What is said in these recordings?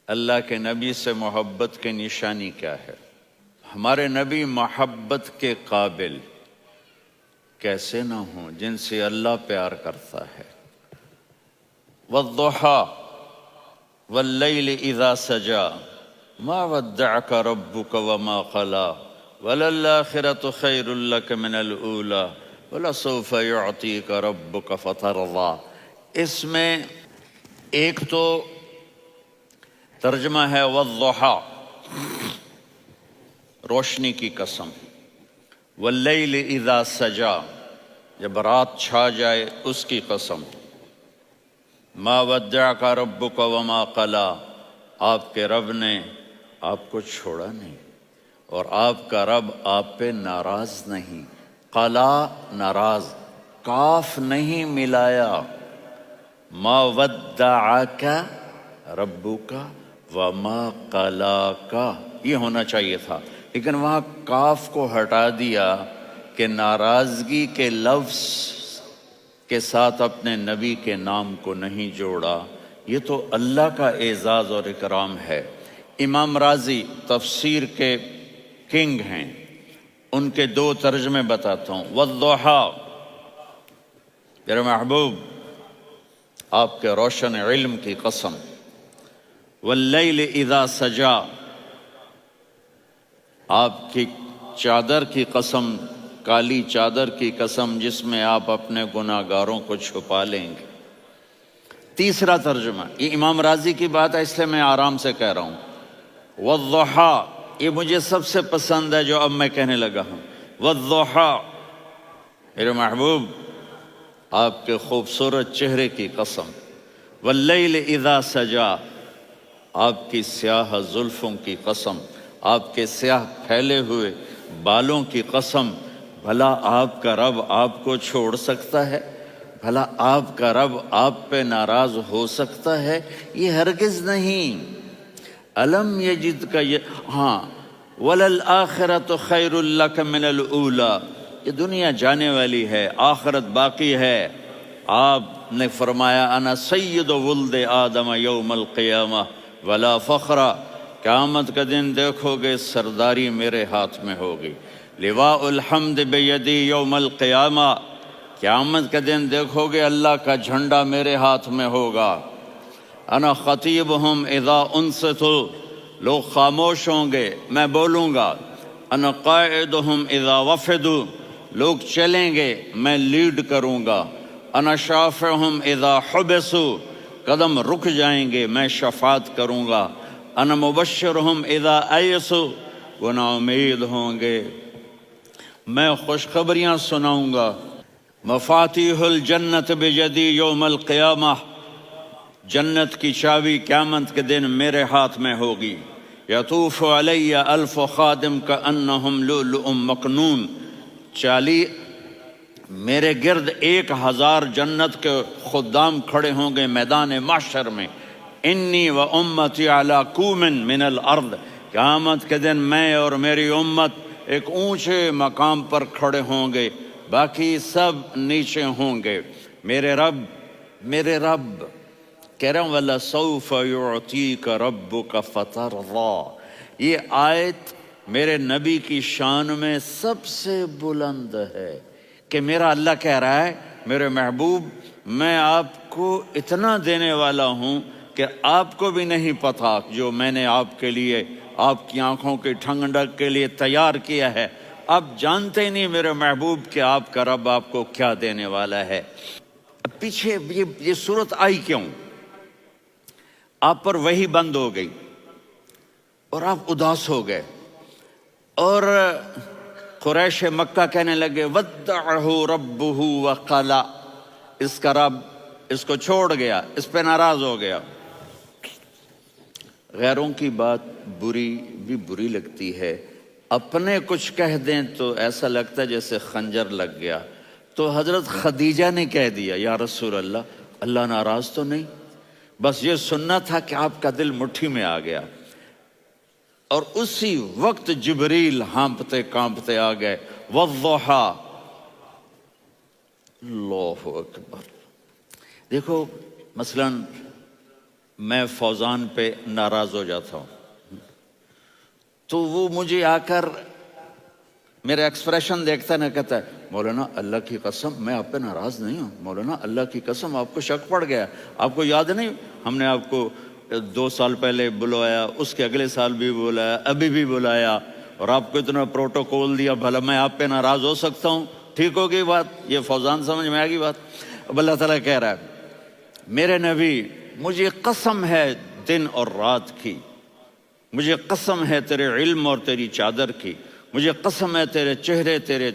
اللہ کے نبی سے محبت کی نشانی کیا ہے؟ ہمارے نبی محبت کے قابل کیسے نہ ہوں جن سے اللہ پیار کرتا ہے۔ والضحیٰ واللیل اذا سجا ما ودعک ربک وما قلی وللآخرۃ خیر لک من الاولی ولسوف یعطیک ربک فترضی۔ اس میں ایک تو ترجمہ ہے والضحیٰ، روشنی کی قسم، واللیل اذا سجا، جب رات چھا جائے اس کی قسم، ما ودعک ربک وما قلی، آپ کے رب نے آپ کو چھوڑا نہیں اور آپ کا رب آپ پہ ناراض نہیں۔ قلا ناراض، کاف نہیں ملایا، ما ودعک ربک وما قلاک یہ ہونا چاہیے تھا، لیکن وہاں کاف کو ہٹا دیا کہ ناراضگی کے لفظ کے ساتھ اپنے نبی کے نام کو نہیں جوڑا۔ یہ تو اللہ کا اعزاز اور اکرام ہے۔ امام راضی تفسیر کے کنگ ہیں، ان کے دو ترجمے بتاتا ہوں۔ والضحیٰ، میرے محبوب آپ کے روشن علم کی قسم، واللیل اذا سجا، آپ کی چادر کی قسم، کالی چادر کی قسم جس میں آپ اپنے گناہ گاروں کو چھپا لیں گے۔ تیسرا ترجمہ، یہ امام راضی کی بات ہے اس لیے میں آرام سے کہہ رہا ہوں۔ والضحیٰ، یہ مجھے سب سے پسند ہے جو اب میں کہنے لگا ہوں۔ والضحیٰ، میرے محبوب آپ کے خوبصورت چہرے کی قسم، واللیل اذا سجا، آپ کی سیاہ زلفوں کی قسم، آپ کے سیاہ پھیلے ہوئے بالوں کی قسم، بھلا آپ کا رب آپ کو چھوڑ سکتا ہے؟ بھلا آپ کا رب آپ پہ ناراض ہو سکتا ہے؟ یہ ہرگز نہیں۔ الم یجد کا ہاں، وللآخرۃ خیر لک من الاولی، یہ دنیا جانے والی ہے، آخرت باقی ہے۔ آپ نے فرمایا انا سید ولد آدم یوم القیامہ ولا فخر، قیامت کا دن دیکھو گے سرداری میرے ہاتھ میں ہوگی۔ لواء الحمد بیدی یوم القیامہ، قیامت کا دن دیکھو گے اللہ کا جھنڈا میرے ہاتھ میں ہوگا۔ انا خطیبہم اذا انصتوا، لوگ خاموش ہوں گے میں بولوں گا۔ انا قائدہم اذا وفدوا، لوگ چلیں گے میں لیڈ کروں گا۔ انا شافعہم اذا حبسوا، قدم رک جائیں گے میں شفاعت کروں گا۔ انا مبشرہم اذا ایسوا، وہ نا امید ہوں گے میں خوشخبریاں سناؤں گا۔ مفاتیح الجنت بیدی یوم القیامہ، جنت کی چابی قیامت کے دن میرے ہاتھ میں ہوگی۔ یطوف علی الف خادم کانہم لؤلؤ مکنون، میرے گرد 1000 جنت کے خدام کھڑے ہوں گے میدان محشر میں۔ انی و امتی علی کوم من الارض، قیامت کے دن میں اور میری امت ایک اونچے مقام پر کھڑے ہوں گے، باقی سب نیچے ہوں گے۔ میرے رب کہہ رہا ہوں وَلَسَوْفَ يُعْطِيكَ رَبُّكَ فَتَرْضَىٰ، یہ آیت میرے نبی کی شان میں سب سے بلند ہے کہ میرا اللہ کہہ رہا ہے میرے محبوب میں آپ کو اتنا دینے والا ہوں کہ آپ کو بھی نہیں پتا جو میں نے آپ کے لیے، آپ کی آنکھوں کی ٹھنڈک کے لیے تیار کیا ہے۔ آپ جانتے ہی نہیں میرے محبوب کہ آپ کا رب آپ کو کیا دینے والا ہے۔ پیچھے یہ صورت آئی کیوں؟ آپ پر وحی بند ہو گئی اور آپ اداس ہو گئے، اور قریش مکہ کہنے لگے ودعہ ربہ وقلا، اس کا رب اس کو چھوڑ گیا، اس پہ ناراض ہو گیا۔ غیروں کی بات بری لگتی ہے، اپنے کچھ کہہ دیں تو ایسا لگتا ہے جیسے خنجر لگ گیا۔ تو حضرت خدیجہ نے کہہ دیا یا رسول اللہ، اللہ ناراض تو نہیں؟ بس یہ سننا تھا کہ آپ کا دل مٹھی میں آ گیا۔ اور اسی وقت جبریل ہانپتے کانپتے آ گئے، والضحیٰ، اللہ اکبر۔ دیکھو مثلاً میں فوزان پہ ناراض ہو جاتا ہوں تو وہ مجھے آ کر میرا ایکسپریشن دیکھتا ہے نا، کہتا ہے مولانا اللہ کی قسم میں آپ پہ ناراض نہیں ہوں، مولانا اللہ کی قسم آپ کو شک پڑ گیا، آپ کو یاد نہیں ہم نے آپ کو 2 سال پہلے بلایا، اس کے اگلے سال بھی بلایا، ابھی بھی بلایا، اور آپ کو اتنا پروٹوکول دیا، بھلا میں آپ پہ ناراض ہو سکتا ہوں؟ ٹھیک ہوگی بات؟ یہ فوزان سمجھ میں آ گئی بات؟ اب اللہ تعالیٰ کہہ رہا ہے میرے نبی مجھے قسم ہے دن اور رات کی، مجھے قسم ہے تیرے علم اور تیری چادر کی، مجھے قسم ہے تیرے چہرے، تیرے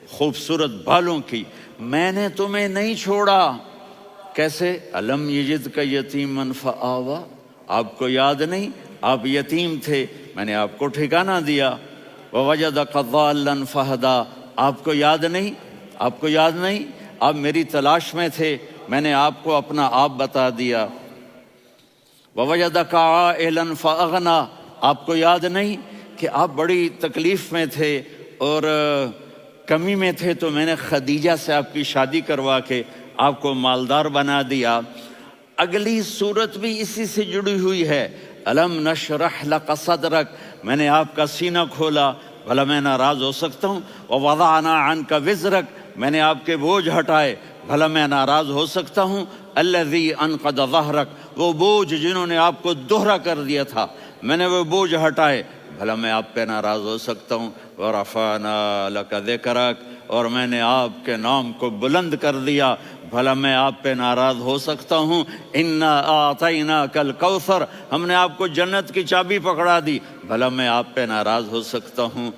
خوبصورت بالوں کی، میں نے تمہیں نہیں چھوڑا۔ کیسے؟ الم یجد کا یتیمن فآوا، آپ کو یاد نہیں آپ یتیم تھے، میں نے آپ کو ٹھکانہ دیا۔ ووجدک ضالا فہدا، آپ کو یاد نہیں، آپ کو یاد نہیں آپ میری تلاش میں تھے، میں نے آپ کو اپنا آپ بتا دیا۔ ووجدک عائلا فاغنا، آپ کو یاد نہیں کہ آپ بڑی تکلیف میں تھے اور کمی میں تھے، تو میں نے خدیجہ سے آپ کی شادی کروا کے آپ کو مالدار بنا دیا۔ اگلی صورت بھی اسی سے جڑی ہوئی ہے، الم نشرح لک صدرک، میں نے آپ کا سینہ کھولا، بھلا میں ناراض ہو سکتا ہوں؟ ووضعنا عنک وزرک، میں نے آپ کے بوجھ ہٹائے، بھلا میں ناراض ہو سکتا ہوں؟ الذی انقض ظہرک، وہ بوجھ جنہوں نے آپ کو دوہرا کر دیا تھا، میں نے وہ بوجھ ہٹائے، بھلا میں آپ پہ ناراض ہو سکتا ہوں؟ ورفعنا لک ذکرک، اور میں نے آپ کے نام کو بلند کر دیا، بھلا میں آپ پہ ناراض ہو سکتا ہوں؟ انا اعطیناک الکوثر، ہم نے آپ کو جنت کی چابی پکڑا دی، بھلا میں آپ پہ ناراض ہو سکتا ہوں؟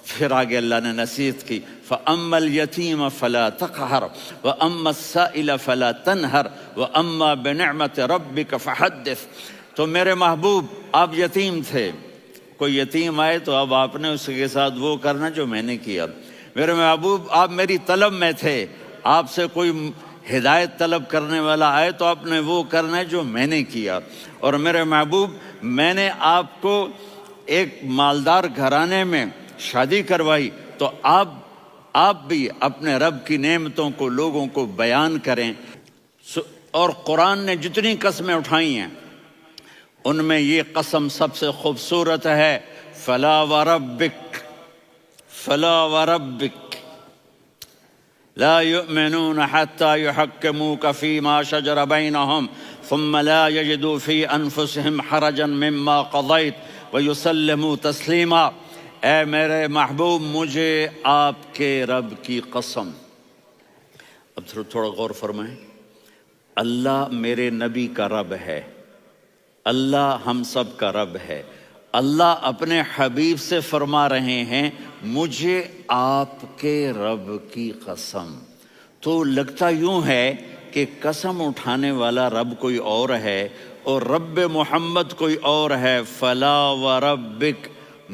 پھر آگے اللہ نے نصیحت کی، فَأَمَّا الْيَتِيمَ فَلَا تَقْهَرْ وَأَمَّا السَّائِلَ فَلَا تَنْهَرْ وَأَمَّا بِنِعْمَةِ رَبِّكَ فَحَدِّثْ۔ تو میرے محبوب آپ یتیم تھے، کوئی یتیم آئے تو اب آپ نے اس کے ساتھ وہ کرنا جو میں نے کیا۔ میرے محبوب آپ میری طلب میں تھے، آپ سے کوئی ہدایت طلب کرنے والا آئے تو آپ نے وہ کرنا ہے جو میں نے کیا۔ اور میرے محبوب میں نے آپ کو ایک مالدار گھرانے میں شادی کروائی، تو آپ بھی اپنے رب کی نعمتوں کو لوگوں کو بیان کریں۔ اور قرآن نے جتنی قسمیں اٹھائی ہیں ان میں یہ قسم سب سے خوبصورت ہے، فلا وربک، فلا وربک لا يؤمنون حتى يحكموك فيما شجر بينهم ثم لا يجدوا في انفسهم حرجا مما قضيت ويسلموا تسلیما۔ اے میرے محبوب مجھے آپ کے رب کی قسم، اب تھوڑا غور فرمائیں، اللہ میرے نبی کا رب ہے، اللہ ہم سب کا رب ہے، اللہ اپنے حبیب سے فرما رہے ہیں مجھے آپ کے رب کی قسم۔ تو لگتا یوں ہے کہ قسم اٹھانے والا رب کوئی اور ہے اور رب محمد کوئی اور ہے۔ فلا وربک،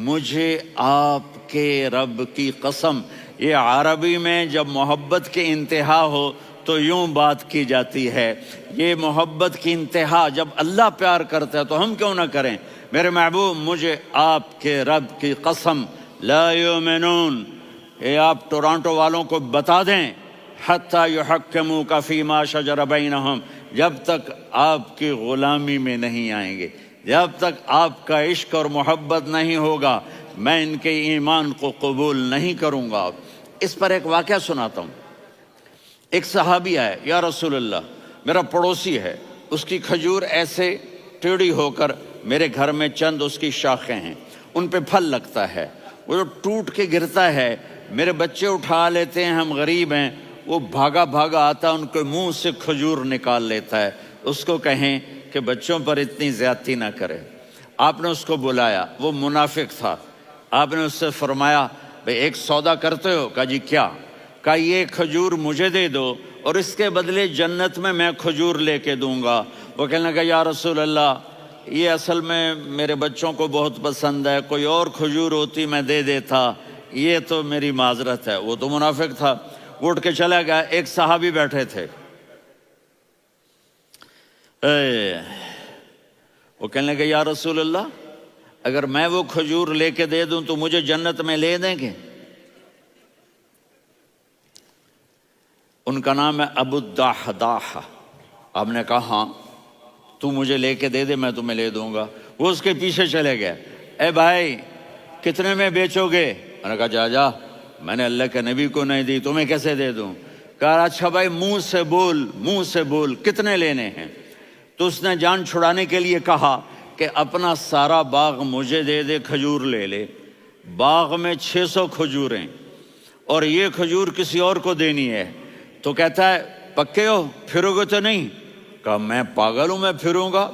مجھے آپ کے رب کی قسم۔ یہ عربی میں جب محبت کی انتہا ہو تو یوں بات کی جاتی ہے، یہ محبت کی انتہا جب اللہ پیار کرتا ہے تو ہم کیوں نہ کریں؟ میرے محبوب مجھے آپ کے رب کی قسم، لا یؤمنون، یہ آپ ٹورانٹو والوں کو بتا دیں، حتی یحکموک فیما شجر بینہم، جب تک آپ کی غلامی میں نہیں آئیں گے، جب تک آپ کا عشق اور محبت نہیں ہوگا، میں ان کے ایمان کو قبول نہیں کروں گا۔ اس پر ایک واقعہ سناتا ہوں۔ ایک صحابی آئے، یا رسول اللہ میرا پڑوسی ہے، اس کی کھجور ایسے ٹیڑھی ہو کر میرے گھر میں چند اس کی شاخیں ہیں، ان پہ پھل لگتا ہے، وہ جو ٹوٹ کے گرتا ہے، میرے بچے اٹھا لیتے ہیں، ہم غریب ہیں، وہ بھاگا بھاگا آتا ان کے منہ سے کھجور نکال لیتا ہے۔ اس کو کہیں کہ بچوں پر اتنی زیادتی نہ کرے۔ آپ نے اس کو بلایا، وہ منافق تھا، آپ نے اس سے فرمایا بھئی ایک سودا کرتے ہو؟ کہا جی کیا؟ کہا یہ کھجور مجھے دے دو اور اس کے بدلے جنت میں کھجور لے کے دوں گا۔ وہ کہنے لگا یا رسول اللہ یہ اصل میں میرے بچوں کو بہت پسند ہے، کوئی اور کھجور ہوتی میں دے دیتا، یہ تو میری معذرت ہے۔ وہ تو منافق تھا، وہ اٹھ کے چلا گیا۔ ایک صحابی بیٹھے تھے، وہ کہنے لگے یا رسول اللہ اگر میں وہ کھجور لے کے دے دوں تو مجھے جنت میں لے دیں گے؟ ان کا نام ہے ابو الدحداح۔ آپ نے کہا ہاں۔ تو مجھے لے کے دے دے، میں تمہیں لے دوں گا۔ وہ اس کے پیچھے چلے گئے، اے بھائی کتنے میں بیچو گے؟ میں نے کہا جا جا، میں نے اللہ کے نبی کو نہیں دی، تمہیں کیسے دے دوں؟ کہا اچھا بھائی منہ سے بول کتنے لینے ہیں؟ تو اس نے جان چھڑانے کے لیے کہا کہ اپنا سارا باغ مجھے دے دے، کھجور لے لے۔ باغ میں 600 کھجوریں اور یہ کھجور کسی اور کو دینی ہے۔ تو کہتا ہے پکے ہو، پھرو گے تو نہیں؟ کہا میں پاگل ہوں، میں پھروں گا؟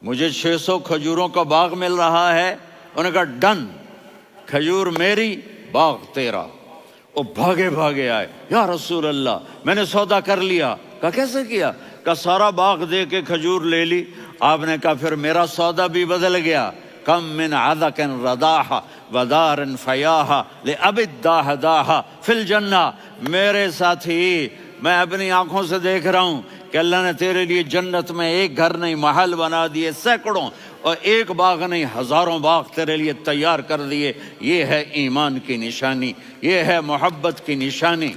مجھے 600 کھجوروں کا باغ مل رہا ہے۔ انہوں نے کہا ڈن، کھجور میری، باغ تیرا۔ وہ بھاگے آئے، یا رسول اللہ میں نے سودا کر لیا۔ کہا کیسے کیا؟ کہا سارا باغ دے کے کھجور لے لی۔ آپ نے کہا پھر میرا سودا بھی بدل گیا۔ کم من عذق رداح ودار فیاح لأبد داہ داہ فی الجنہ۔ میرے ساتھی، میں اپنی آنکھوں سے دیکھ رہا ہوں کہ اللہ نے تیرے لیے جنت میں ایک گھر نہیں محل بنا دیے سینکڑوں، اور ایک باغ نہیں ہزاروں باغ تیرے لیے تیار کر دیے۔ یہ ہے ایمان کی نشانی، یہ ہے محبت کی نشانی۔